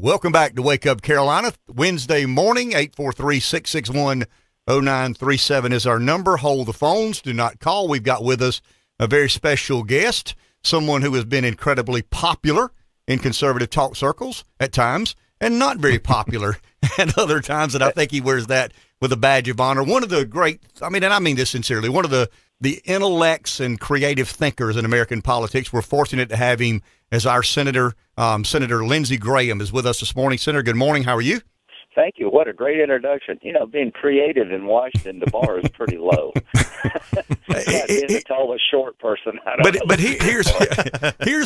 Welcome back to Wake Up Carolina. Wednesday morning, 843-661-0937 is our number. Hold the phones. Do not call. We've got with us a very special guest, someone who has been incredibly popular in conservative talk circles at times and not very popular at other times, and I think he wears that with a badge of honor. One of the great, and I mean this sincerely, one of the intellects and creative thinkers in American politics. We're fortunate to have him as our Senator. Senator Lindsey Graham is with us this morning. Senator, good morning. How are you? Thank you. What a great introduction. Being creative in Washington, the bar is pretty low. Being a tall or short person, I don't know. But here's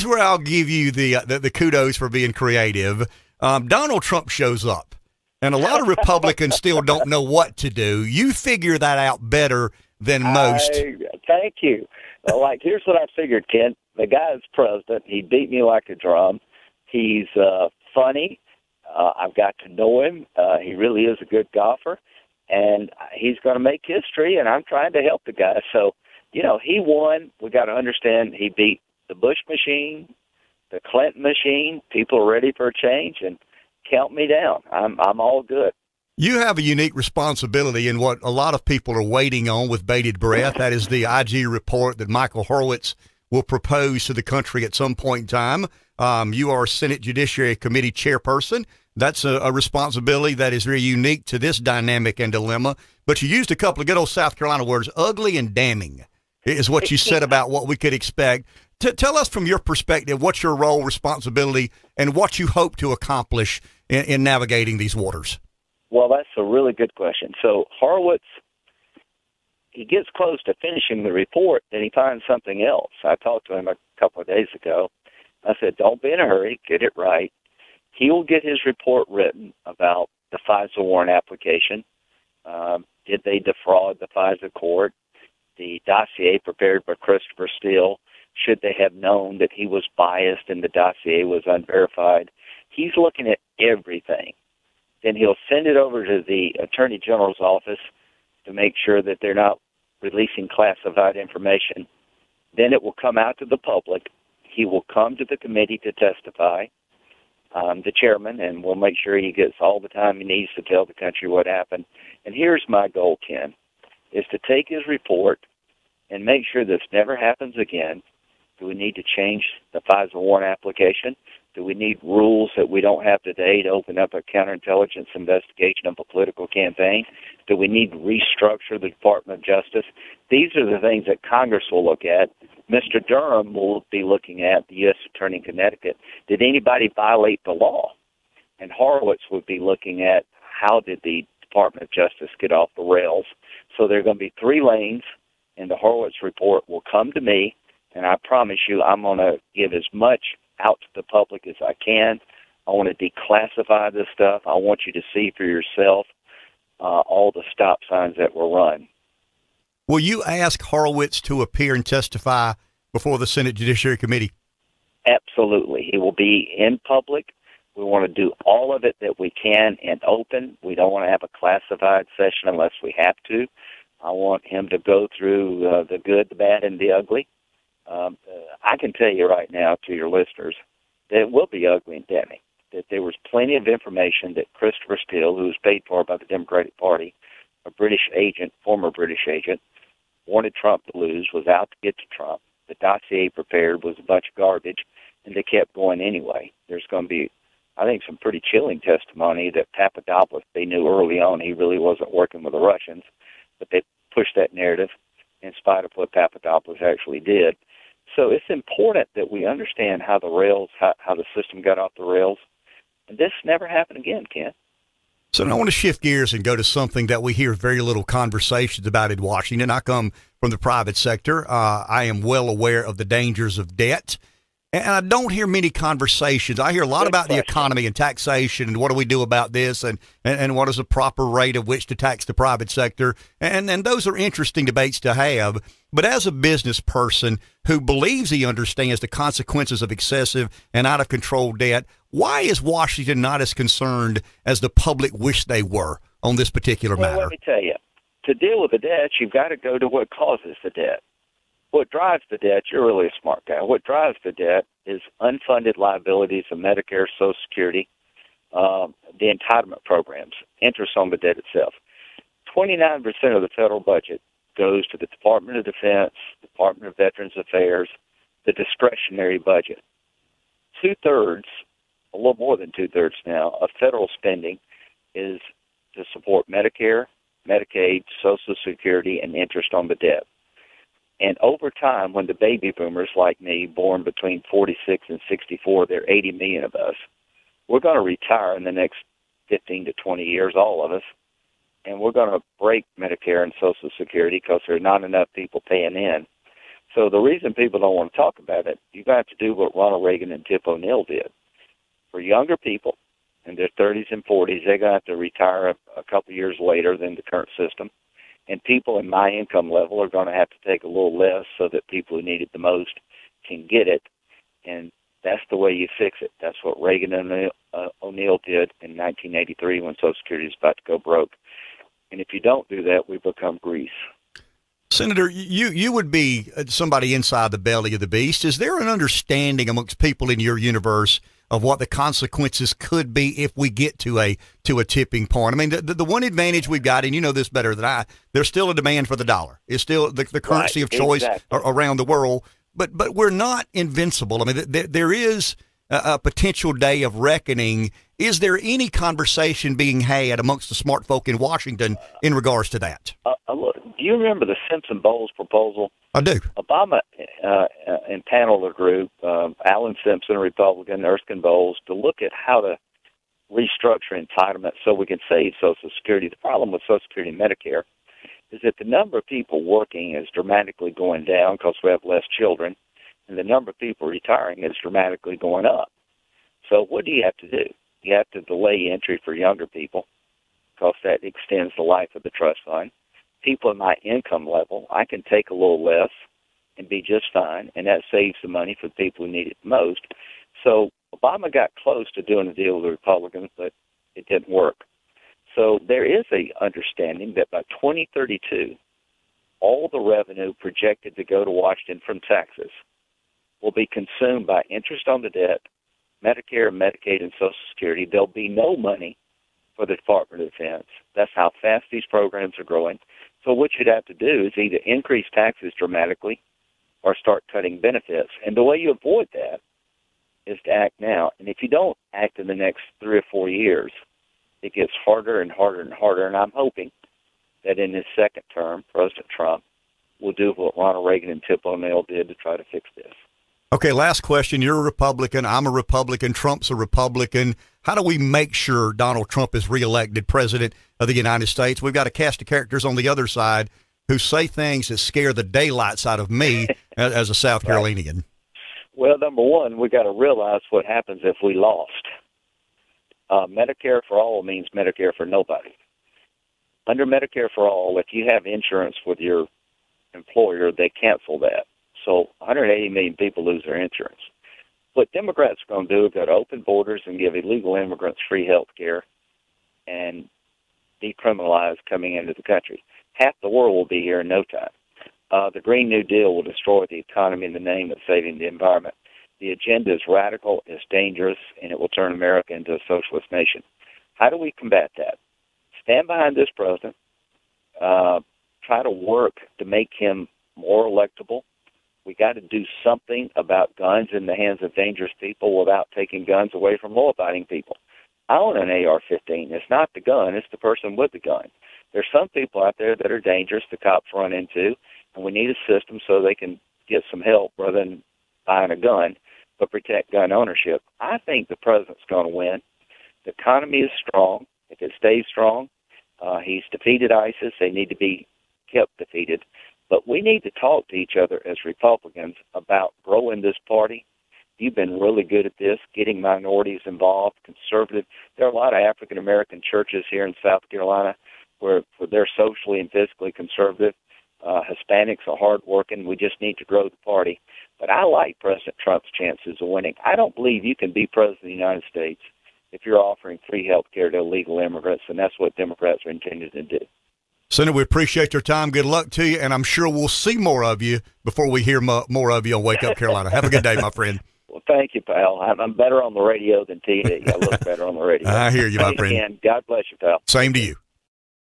where I'll give you the kudos for being creative. Donald Trump shows up, and a lot of Republicans still don't know what to do. You figure that out better than most. Thank you. Here's what I figured, Ken. The guy is president. He beat me like a drum. He's funny. I've got to know him. He really is a good golfer, and he's going to make history, and I'm trying to help the guy. So, he won. We got to understand he beat the Bush machine, the Clinton machine. People are ready for a change, and count me down. I'm all good. You have a unique responsibility in what a lot of people are waiting on with bated breath. That is the IG report that Michael Horowitz will propose to the country at some point in time. You are Senate Judiciary Committee chairperson. That's a responsibility that is very unique to this dynamic and dilemma. But you used a couple of good old South Carolina words, ugly and damning, is what you said about what we could expect. Tell us from your perspective, what's your role, responsibility, and what you hope to accomplish in navigating these waters. Well, that's a really good question. So Horowitz, he gets close to finishing the report, then he finds something else. I talked to him a couple of days ago. I said, don't be in a hurry, get it right. He will get his report written about the FISA warrant application. Did they defraud the FISA court? The dossier prepared by Christopher Steele, should they have known that he was biased and the dossier was unverified? He's looking at everything. Then he'll send it over to the Attorney General's office to make sure that they're not releasing classified information. Then it will come out to the public. He will come to the committee to testify, the chairman, and we'll make sure he gets all the time he needs to tell the country what happened. And here's my goal, Ken, is to take his report and make sure this never happens again. Do we need to change the FISA warrant application? Do we need rules that we don't have today to open up a counterintelligence investigation of a political campaign? Do we need to restructure the Department of Justice? These are the things that Congress will look at. Mr. Durham will be looking at, the U.S. Attorney in Connecticut. Did anybody violate the law? And Horowitz would be looking at how did the Department of Justice get off the rails. So there are going to be 3 lanes, and the Horowitz report will come to me, and I promise you I'm going to give as much out to the public as I can. I want to declassify this stuff. I want you to see for yourself all the stop signs that were run. Will you ask Horowitz to appear and testify before the Senate Judiciary Committee? Absolutely. He will be in public. We want to do all of it that we can in open. We don't want to have a classified session unless we have to. I want him to go through the good, the bad, and the ugly. I can tell you right now to your listeners that it will be ugly and damning, that there was plenty of information that Christopher Steele, who was paid for by the Democratic Party, a British agent, former British agent, wanted Trump to lose, was out to get to Trump. The dossier prepared was a bunch of garbage, and they kept going anyway. There's going to be, I think, some pretty chilling testimony that Papadopoulos, they knew early on he really wasn't working with the Russians, but they pushed that narrative in spite of what Papadopoulos actually did. So it's important that we understand how the rails, how the system got off the rails. And this never happened again, Ken. So I want to shift gears and go to something that we hear very little conversations about in Washington. I come from the private sector. I am well aware of the dangers of debt. And I don't hear many conversations. I hear a lot about the economy and taxation and what do we do about this and what is the proper rate at which to tax the private sector. And those are interesting debates to have. But as a business person who believes he understands the consequences of excessive and out of control debt, why is Washington not as concerned as the public wish they were on this particular matter? Let me tell you, to deal with the debt, you've got to go to what causes the debt. What drives the debt, you're really a smart guy, what drives the debt is unfunded liabilities of Medicare, Social Security, the entitlement programs, interest on the debt itself. 29% of the federal budget goes to the Department of Defense, Department of Veterans Affairs, the discretionary budget. Two-thirds, a little more than two-thirds now, of federal spending is to support Medicare, Medicaid, Social Security, and interest on the debt. And over time, when the baby boomers like me, born between 46 and 64, there are 80 million of us, we're going to retire in the next 15 to 20 years, all of us, and we're going to break Medicare and Social Security because there are not enough people paying in. So the reason people don't want to talk about it, you're going to have to do what Ronald Reagan and Tip O'Neill did. For younger people in their 30s and 40s, they're going to have to retire a couple of years later than the current system. And people in my income level are going to have to take a little less so that people who need it the most can get it. And that's the way you fix it. That's what Reagan and O'Neill did in 1983 when Social Security was about to go broke. And if you don't do that, we become Greece. Senator, you would be somebody inside the belly of the beast. Is there an understanding amongst people in your universe of what the consequences could be if we get to a tipping point? I mean, the one advantage we've got, and you know this better than I, there's still a demand for the dollar. It's still the currency of choice around the world. But we're not invincible. I mean, there is a potential day of reckoning. Is there any conversation being had amongst the smart folk in Washington in regards to that? Look, do you remember the Simpson-Bowles proposal? I do. Obama impaneled a group, Alan Simpson, a Republican, Erskine Bowles, to look at how to restructure entitlements so we can save Social Security. The problem with Social Security and Medicare is that the number of people working is dramatically going down because we have less children, and the number of people retiring is dramatically going up. So what do you have to do? You have to delay entry for younger people because that extends the life of the trust fund. People in my income level, I can take a little less and be just fine, and that saves the money for the people who need it the most. So Obama got close to doing a deal with the Republicans, but it didn't work. So there is a understanding that by 2032, all the revenue projected to go to Washington from taxes will be consumed by interest on the debt, Medicare, Medicaid, and Social Security. There'll be no money for the Department of Defense. That's how fast these programs are growing. So what you'd have to do is either increase taxes dramatically or start cutting benefits. And the way you avoid that is to act now. And if you don't act in the next 3 or 4 years, it gets harder and harder and harder. And I'm hoping that in his second term, President Trump will do what Ronald Reagan and Tip O'Neill did to try to fix this. Okay, last question. You're a Republican. I'm a Republican. Trump's a Republican. How do we make sure Donald Trump is reelected president of the United States? We've got a cast of characters on the other side who say things that scare the daylights out of me as a South Carolinian. Well, number one, we got to realize what happens if we lost. Medicare for all means Medicare for nobody. Under Medicare for all, if you have insurance with your employer, they cancel that. So 180 million people lose their insurance. What Democrats are going to do is go to open borders and give illegal immigrants free health care and decriminalize coming into the country. Half the world will be here in no time. The Green New Deal will destroy the economy in the name of saving the environment. The agenda is radical, it's dangerous, and it will turn America into a socialist nation. How do we combat that? Stand behind this president. Try to work to make him more electable. We got to do something about guns in the hands of dangerous people without taking guns away from law-abiding people. I own an AR-15. It's not the gun. It's the person with the gun. There's some people out there that are dangerous the cops run into, and we need a system so they can get some help rather than buying a gun, but protect gun ownership. I think the president's going to win. The economy is strong. If it stays strong, he's defeated ISIS. They need to be kept defeated. But we need to talk to each other as Republicans about growing this party. You've been really good at this, getting minorities involved, conservative. There are a lot of African-American churches here in South Carolina where they're socially and physically conservative. Hispanics are hardworking. We just need to grow the party. But I like President Trump's chances of winning. I don't believe you can be president of the United States if you're offering free health care to illegal immigrants, and that's what Democrats are intended to do. Senator, we appreciate your time. Good luck to you, and I'm sure we'll see more of you before we hear more of you on Wake Up Carolina. Have a good day, my friend. Well, thank you, pal. I'm better on the radio than TV. I look better on the radio. I hear you, my Thanks friend. again. God bless you, pal. Same to you.